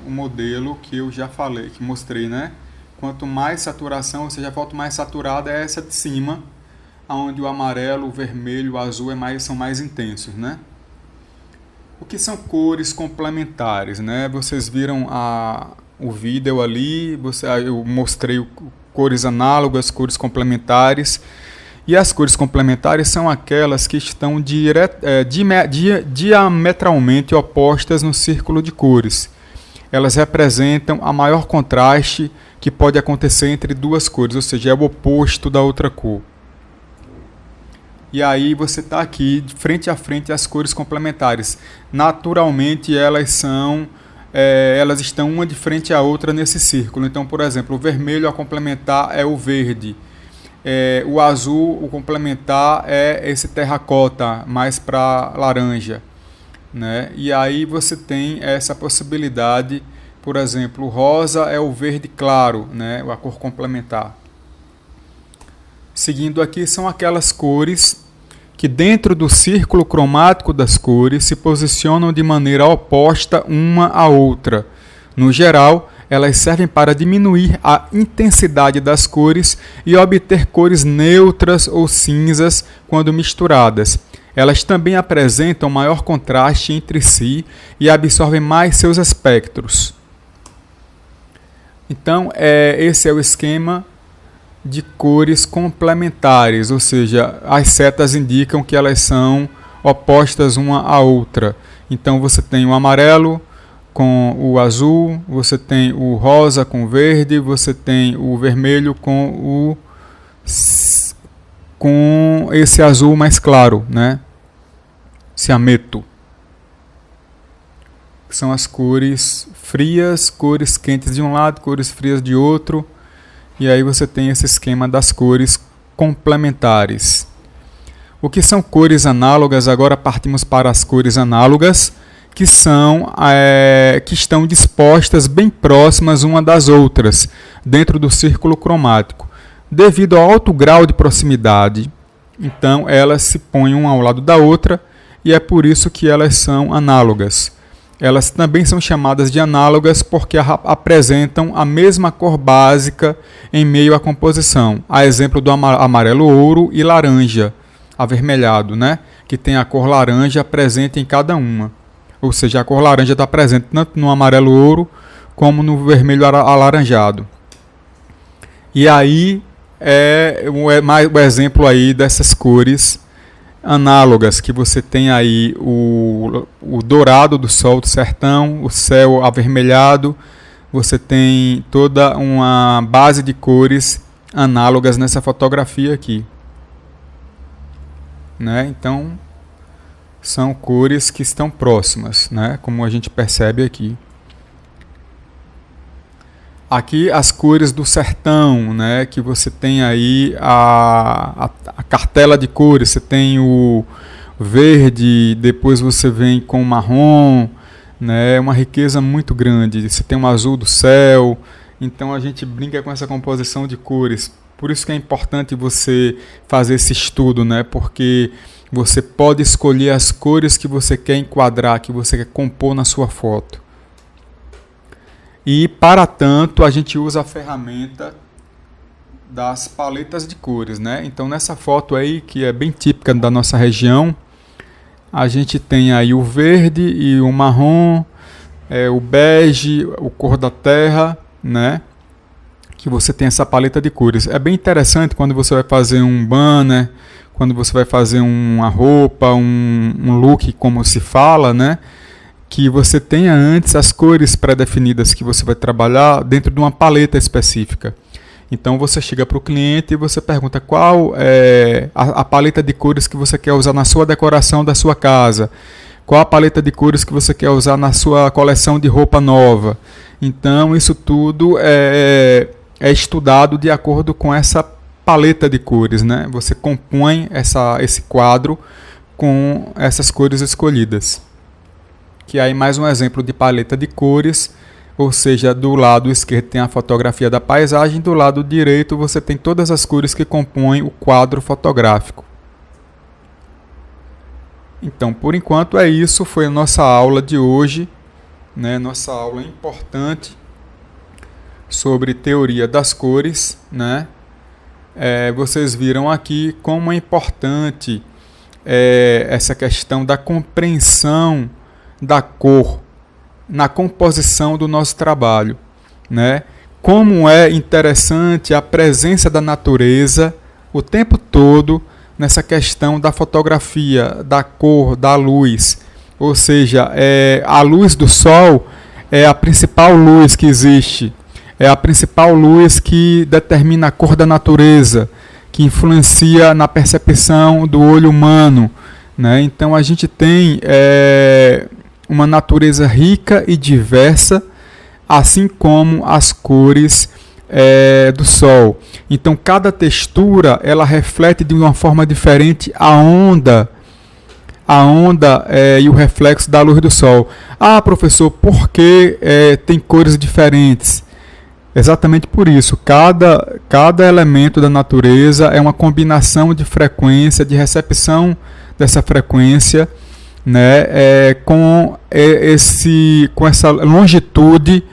o modelo que eu já falei, que mostrei, né? Quanto mais saturação, ou seja, a foto mais saturada é essa de cima, onde o amarelo, o vermelho, o azul são mais intensos, né? O que são cores complementares, né? Vocês viram o vídeo ali, eu mostrei cores análogas, cores complementares. E as cores complementares são aquelas que estão diametralmente opostas no círculo de cores. Elas representam a maior contraste que pode acontecer entre duas cores, ou seja, é o oposto da outra cor. E aí você está aqui de frente a frente as cores complementares. Naturalmente elas estão uma de frente à outra nesse círculo. Então, por exemplo, o vermelho a complementar é o verde. O azul, o complementar é esse terracota, mais para laranja, né? E aí você tem essa possibilidade, por exemplo, o rosa é o verde claro, né? A cor complementar. Seguindo aqui são aquelas cores que dentro do círculo cromático das cores se posicionam de maneira oposta uma à outra. No geral, elas servem para diminuir a intensidade das cores e obter cores neutras ou cinzas quando misturadas. Elas também apresentam maior contraste entre si e absorvem mais seus espectros. Então, esse é o esquema de cores complementares, ou seja, as setas indicam que elas são opostas uma à outra. Então você tem o amarelo com o azul, você tem o rosa com o verde, você tem o vermelho com esse azul mais claro, né? Ciameto. São as cores frias, cores quentes de um lado, cores frias de outro. E aí você tem esse esquema das cores complementares. O que são cores análogas? Agora partimos para as cores análogas, que estão dispostas bem próximas uma das outras, dentro do círculo cromático. Devido ao alto grau de proximidade, então elas se põem uma ao lado da outra, e é por isso que elas são análogas. Elas também são chamadas de análogas porque apresentam a mesma cor básica em meio à composição. A exemplo do amarelo ouro e laranja avermelhado, né? Que tem a cor laranja presente em cada uma. Ou seja, a cor laranja está presente tanto no amarelo ouro como no vermelho alaranjado. E aí é o exemplo aí dessas cores análogas, que você tem aí o dourado do sol do sertão, o céu avermelhado, você tem toda uma base de cores análogas nessa fotografia aqui, né? Então são cores que estão próximas, né? Como a gente percebe aqui. Aqui as cores do sertão, né, que você tem aí a cartela de cores, você tem o verde, depois você vem com o marrom, né, uma riqueza muito grande. Você tem o azul do céu, então a gente brinca com essa composição de cores. Por isso que é importante você fazer esse estudo, né, porque você pode escolher as cores que você quer enquadrar, que você quer compor na sua foto. E, para tanto, a gente usa a ferramenta das paletas de cores, né? Então, nessa foto aí, que é bem típica da nossa região, a gente tem aí o verde e o marrom, o bege, o cor da terra, né? Que você tem essa paleta de cores. É bem interessante quando você vai fazer um banner, quando você vai fazer uma roupa, um look, como se fala, né? Que você tenha antes as cores pré-definidas que você vai trabalhar dentro de uma paleta específica. Então você chega para o cliente e você pergunta qual é a paleta de cores que você quer usar na sua decoração da sua casa, qual a paleta de cores que você quer usar na sua coleção de roupa nova. Então isso tudo é estudado de acordo com essa paleta de cores, né? Você compõe esse quadro com essas cores escolhidas. Que aí mais um exemplo de paleta de cores, ou seja, do lado esquerdo tem a fotografia da paisagem, do lado direito você tem todas as cores que compõem o quadro fotográfico. Então, por enquanto é isso, foi a nossa aula de hoje. né, nossa aula importante sobre teoria das cores, né? Vocês viram aqui como é importante essa questão da compreensão da cor na composição do nosso trabalho, né? Como é interessante a presença da natureza o tempo todo nessa questão da fotografia, da cor, da luz. Ou seja, a luz do sol é a principal luz que existe, é a principal luz que determina a cor da natureza, que influencia na percepção do olho humano, né? Então a gente tem uma natureza rica e diversa, assim como as cores do sol. Então cada textura ela reflete de uma forma diferente a onda e o reflexo da luz do sol. Ah, professor, por que tem cores diferentes? Exatamente por isso. Cada elemento da natureza é uma combinação de frequência, de recepção dessa frequência, né, com essa longitude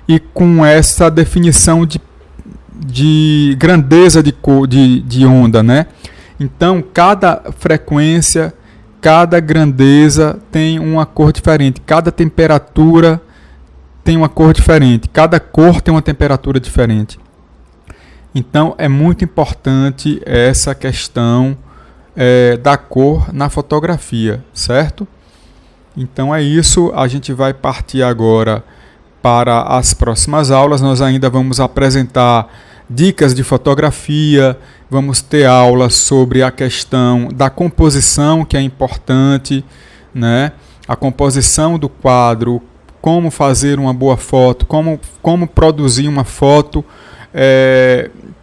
e com essa definição de grandeza de onda, né? Então, cada frequência, cada grandeza tem uma cor diferente, cada temperatura tem uma cor diferente, cada cor tem uma temperatura diferente. Então, é muito importante essa questão da cor na fotografia, certo? Então é isso, a gente vai partir agora para as próximas aulas. Nós ainda vamos apresentar dicas de fotografia, vamos ter aulas sobre a questão da composição, que é importante, né? A composição do quadro, como fazer uma boa foto, como produzir uma foto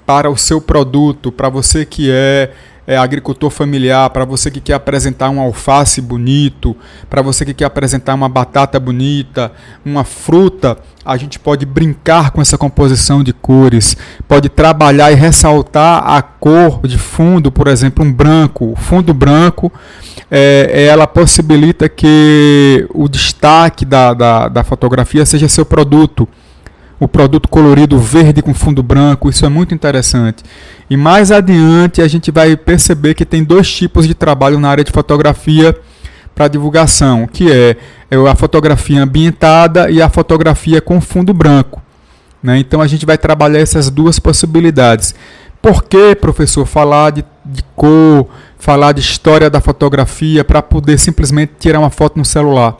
para o seu produto, para você que é agricultor familiar, para você que quer apresentar um alface bonito, para você que quer apresentar uma batata bonita, uma fruta. A gente pode brincar com essa composição de cores, pode trabalhar e ressaltar a cor de fundo, por exemplo, um branco. O fundo branco, ela possibilita que o destaque da fotografia seja seu produto. O produto colorido verde com fundo branco, isso é muito interessante. E mais adiante a gente vai perceber que tem dois tipos de trabalho na área de fotografia para divulgação, que é a fotografia ambientada e a fotografia com fundo branco, né? Então a gente vai trabalhar essas duas possibilidades. Por que, professor, falar de cor, falar de história da fotografia para poder simplesmente tirar uma foto no celular?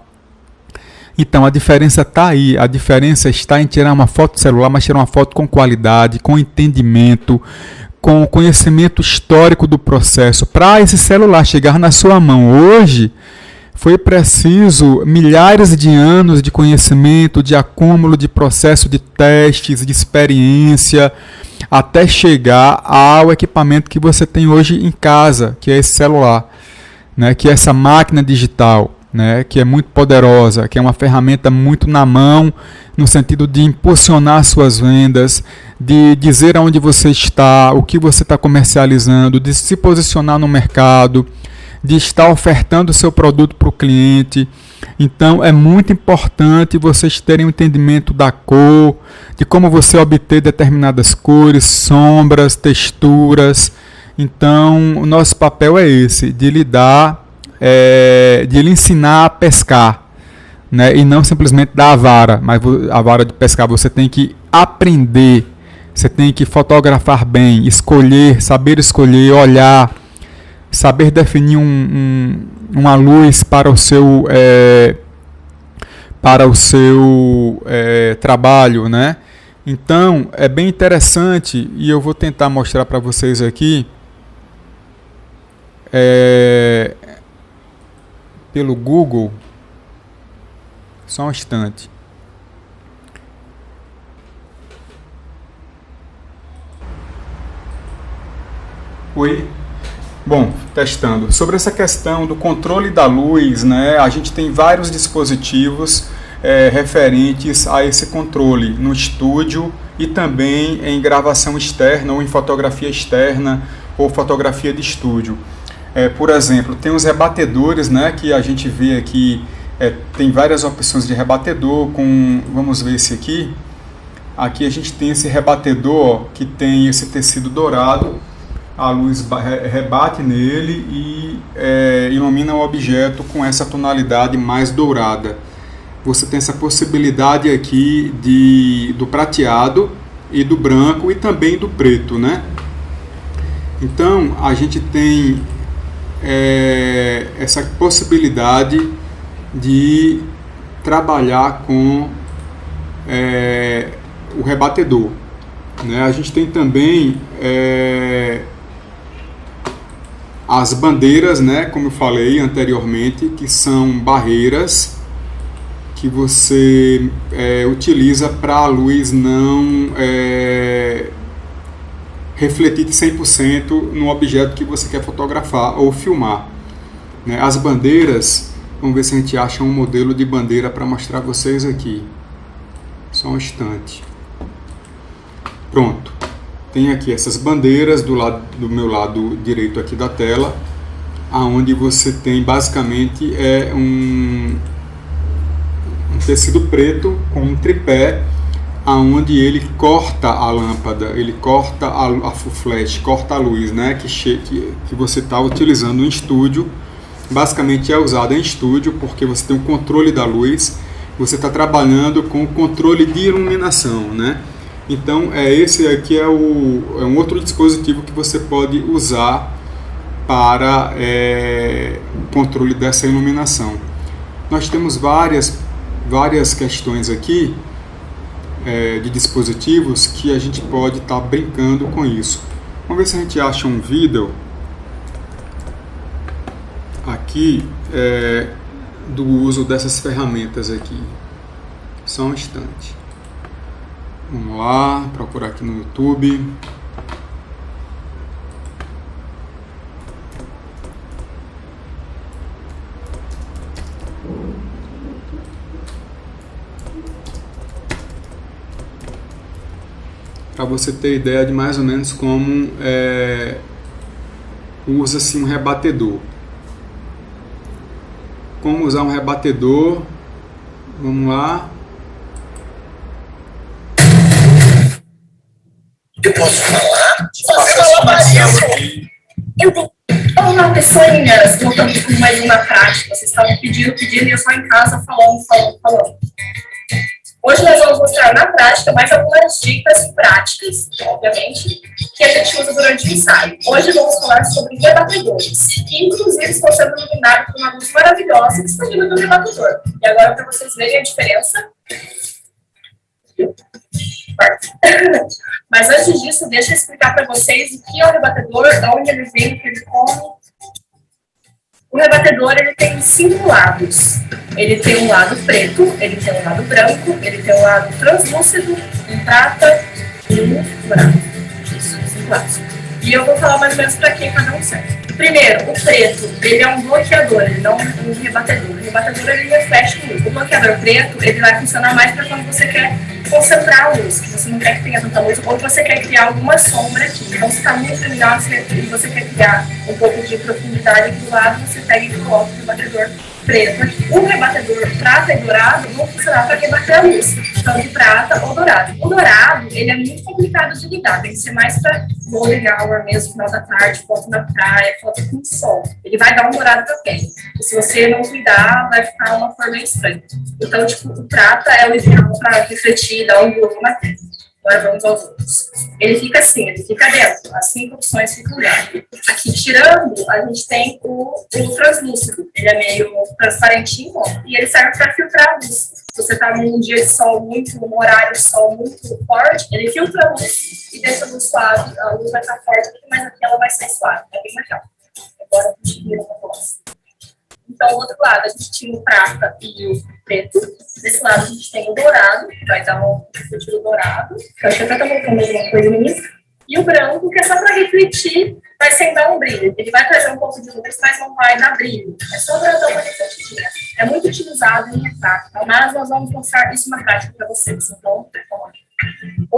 Então a diferença está aí, a diferença está em tirar uma foto do celular, mas tirar uma foto com qualidade, com entendimento, com conhecimento histórico do processo. Para esse celular chegar na sua mão hoje, foi preciso milhares de anos de conhecimento, de acúmulo de processo de testes, de experiência, até chegar ao equipamento que você tem hoje em casa, que é esse celular, né, que é essa máquina digital, né, que é muito poderosa, que é uma ferramenta muito na mão, no sentido de impulsionar suas vendas, de dizer aonde você está, o que você está comercializando, de se posicionar no mercado, de estar ofertando o seu produto para o cliente. Então é muito importante vocês terem um entendimento da cor, de como você obter determinadas cores, sombras, texturas. Então o nosso papel é esse, de lhe ensinar a pescar, né? E não simplesmente dar a vara, mas a vara de pescar você tem que aprender, você tem que fotografar bem, saber escolher, olhar, saber definir uma luz para o seu trabalho, né? Então é bem interessante e eu vou tentar mostrar para vocês aqui pelo Google. Só um instante. Oi. Bom, testando. Sobre essa questão do controle da luz, né, a gente tem vários dispositivos referentes a esse controle no estúdio e também em gravação externa ou em fotografia externa ou fotografia de estúdio. Por exemplo, tem os rebatedores, né, que a gente vê aqui tem várias opções de rebatedor, vamos ver esse aqui. Aqui a gente tem esse rebatedor que tem esse tecido dourado, a luz rebate nele e ilumina o objeto com essa tonalidade mais dourada. Você tem essa possibilidade aqui do prateado e do branco e também do preto, né? Então a gente tem essa possibilidade de trabalhar com o rebatedor, né? A gente tem também as bandeiras, né, como eu falei anteriormente, que são barreiras que você utiliza para a luz não refletir 100% no objeto que você quer fotografar ou filmar, né? As bandeiras, vamos ver se a gente acha um modelo de bandeira para mostrar a vocês aqui. Só um instante. Pronto. Tem aqui essas bandeiras do meu lado direito aqui da tela, aonde você tem basicamente um tecido preto com um tripé, aonde ele corta a lâmpada, ele corta a full flash, corta a luz, né, que você está utilizando em estúdio. Basicamente é usado em estúdio porque você tem o controle da luz, você está trabalhando com o controle de iluminação, né? Então esse aqui é um outro dispositivo que você pode usar para controle dessa iluminação. Nós temos várias questões aqui de dispositivos que a gente pode estar brincando com isso. Vamos ver se a gente acha um vídeo aqui do uso dessas ferramentas aqui. Só um instante. Vamos lá, procurar aqui no YouTube. Para você ter ideia de mais ou menos como usa-se um rebatedor. Como usar um rebatedor? Vamos lá. Eu posso falar? Você falou aqui. Eu tenho. Olá, pessoinhas, voltando com mais uma prática. Vocês estavam pedindo e eu só em casa falando. Hoje nós vamos mostrar na prática mais algumas dicas práticas, obviamente, que a gente usa durante o ensaio. Hoje vamos falar sobre rebatedores, que inclusive estão sendo iluminados por uma luz maravilhosa que está vindo do rebatedor. E agora, para vocês verem a diferença. Mas antes disso, deixa eu explicar para vocês o que é o rebatedor, de onde ele vem, o que ele come. O rebatedor, ele tem 5 lados. Ele tem um lado preto, ele tem um lado branco, ele tem um lado translúcido, um prata e um dourado. Isso, 5 lados. E eu vou falar mais ou menos para que cada um serve. Primeiro, o preto, ele é um bloqueador, ele não um rebatedor. O rebatedor, ele reflete luz. O bloqueador preto, ele vai funcionar mais para quando você quer concentrar a luz, que você não quer que tenha tanta luz, ou você quer criar alguma sombra aqui. Então, se está muito iluminado e você quer criar um pouco de profundidade aqui do lado, você pega e coloca o rebatedor preto aqui. O rebatedor prata e dourado vão funcionar para rebater a luz, tanto prata ou dourado. O dourado, ele é muito complicado de lidar, tem que ser mais para golden hour mesmo, final da tarde, foto na praia, foto com sol. Ele vai dar um dourado para a pele. E se você não cuidar, vai ficar uma cor meio estranha. Então, tipo, o prata é o ideal para refletir, dar um glow na pele. Agora vamos aos outros. Ele fica assim, ele fica dentro. As 5 opções ficam dentro. Aqui, tirando, a gente tem o translúcido. Ele é meio transparentinho e ele serve para filtrar a luz. Se você está num dia de sol num horário de sol muito forte, ele filtra a luz e deixa a luz suave. A luz vai estar forte, mas aqui ela vai ser suave. É bem legal. Agora a gente vira para a voz. Então, do outro lado, a gente tinha o prata e o preto. Desse lado, a gente tem o dourado, que vai dar um refletido dourado. Eu acho que até tá colocando alguma coisa nisso. E o branco, que é só para refletir, vai sem dar um brilho. Ele vai trazer um pouco de luz, mas não vai dar brilho. É só para dar uma refletidinha. É muito utilizado em retrato, mas nós vamos mostrar isso na prática para vocês. Então,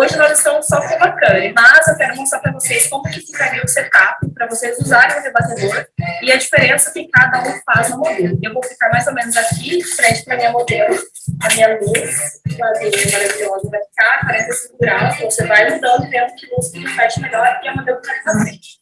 Hoje nós estamos só com uma câmera, mas eu quero mostrar para vocês como que ficaria o setup para vocês usarem o rebatedor e a diferença que cada um faz no modelo. Eu vou ficar mais ou menos aqui, de frente para minha modelo, a minha luz, lazinha maravilhosa vai ficar 45 graus, você vai mudando, vendo que luz que reflete melhor e a modelo está aqui na frente.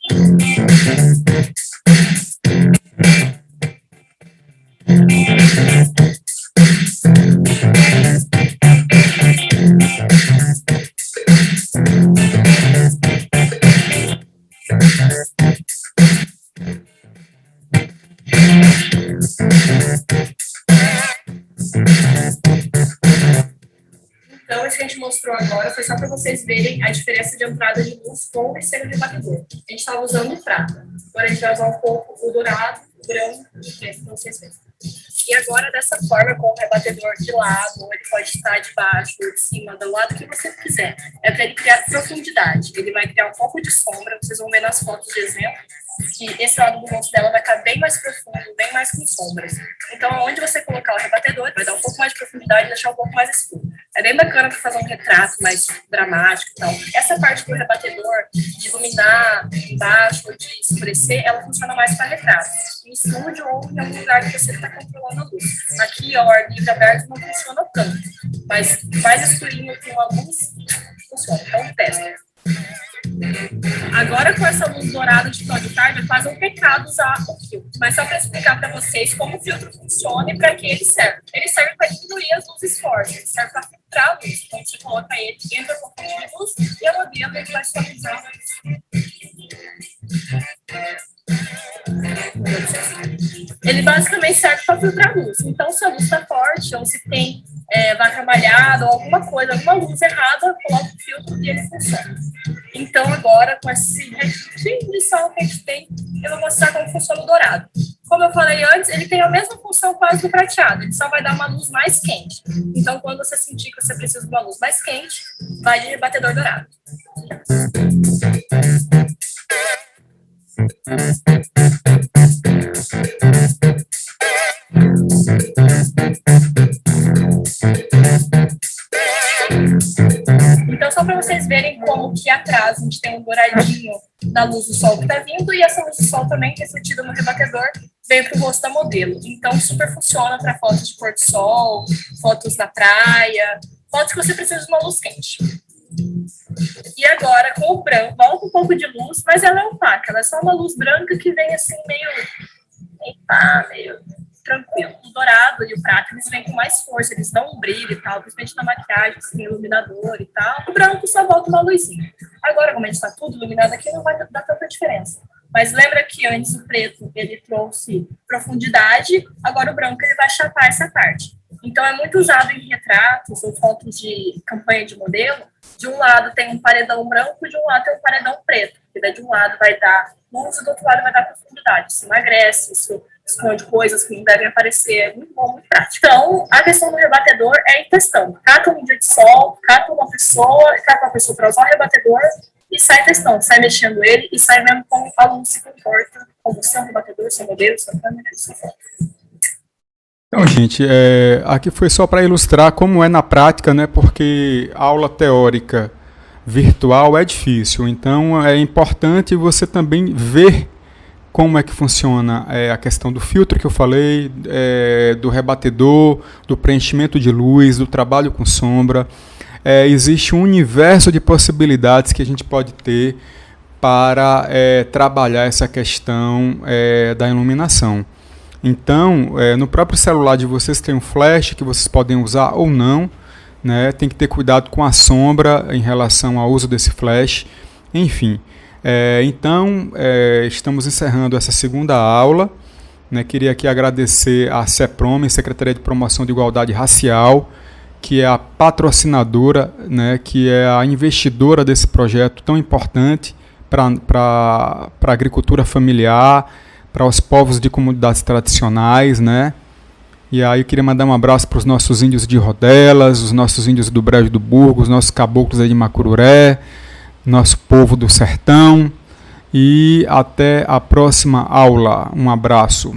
Então, isso que a gente mostrou agora foi só para vocês verem a diferença de entrada de luz com e sem o rebatedor. A gente estava usando o prata. Agora a gente vai usar um pouco o dourado, o branco e o preto para vocês verem. E agora, dessa forma, com o rebatedor de lado, ele pode estar de baixo, de cima, do lado que você quiser. É para ele criar profundidade. Ele vai criar um pouco de sombra. Vocês vão ver nas fotos de exemplo que esse lado do rosto dela vai estar bem mais profundo, bem mais com sombras. Então, onde você colocar o rebatedor, vai dar um pouco mais de profundidade e deixar um pouco mais escuro. É bem bacana para fazer um retrato mais dramático e tal. Essa parte do rebatedor, de iluminar embaixo ou de escurecer, ela funciona mais para retrato. Em estúdio ou em algum lugar que você está controlando a luz. Aqui, ao ar livre aberto, não funciona tanto. Mas mais escurinho com a luz, funciona. Então, testa. Agora, com essa luz dourada de final de tarde, é quase um pecado usar o filtro. Mas só para explicar para vocês como o filtro funciona e para que ele serve. Ele serve para diminuir as luzes fortes, ele serve para filtrar a luz. Então, você coloca ele, entra com a fonte de luz e a modelo ele vai suavizar a luz. Ele basicamente serve para filtrar a luz. Então, se a luz está forte ou se tem vaca malhada ou alguma coisa, alguma luz errada, coloca o filtro e ele funciona. Então, agora, com esse restinho de sol que a gente tem, eu vou mostrar como funciona o dourado. Como eu falei antes, ele tem a mesma função quase do prateado, ele só vai dar uma luz mais quente. Então, quando você sentir que você precisa de uma luz mais quente, vai de rebatedor dourado. Então, só para vocês verem como que atrás a gente tem um douradinho da luz do sol que está vindo e essa luz do sol também refletida no rebatedor veio para o rosto da modelo. Então, super funciona para fotos de pôr do sol, fotos na praia, fotos que você precisa de uma luz quente. E agora, com o branco, volta um pouco de luz, mas ela é opaca, ela é só uma luz branca que vem assim meio tranquilo. O dourado e o prata, eles vêm com mais força, eles dão um brilho e tal, principalmente na maquiagem, assim, iluminador e tal. O branco só volta uma luzinha. Agora, como a gente está tudo iluminado aqui, não vai dar tanta diferença. Mas lembra que antes o preto, ele trouxe profundidade, agora o branco, ele vai chapar essa parte. Então, é muito usado em retratos ou fotos de campanha de modelo. De um lado tem um paredão branco, de um lado tem um paredão preto. Porque daí de um lado vai dar luz e do outro lado vai dar profundidade. Isso emagrece, isso esconde coisas que não devem aparecer. É muito bom, muito prático. Então, a questão do rebatedor é ir testando. Cata um dia de sol, cata uma pessoa para usar o rebatedor e sai testando. Sai mexendo ele e sai vendo como o aluno se comporta com o seu rebatedor, seu modelo, sua câmera e sua foto. Então, gente, aqui foi só para ilustrar como é na prática, né? Porque a aula teórica virtual é difícil. Então, é importante você também ver como é que funciona a questão do filtro que eu falei, do rebatedor, do preenchimento de luz, do trabalho com sombra. Existe um universo de possibilidades que a gente pode ter para trabalhar essa questão da iluminação. Então, no próprio celular de vocês tem um flash que vocês podem usar ou não, né? Tem que ter cuidado com a sombra em relação ao uso desse flash, enfim. Então, estamos encerrando essa segunda aula, né? Queria aqui agradecer à CEPROM, Secretaria de Promoção de Igualdade Racial, que é a patrocinadora, né? Que é a investidora desse projeto tão importante para a agricultura familiar, para os povos de comunidades tradicionais, né? E aí eu queria mandar um abraço para os nossos índios de Rodelas, os nossos índios do Brejo do Burgo, os nossos caboclos aí de Macururé, nosso povo do sertão. E até a próxima aula. Um abraço.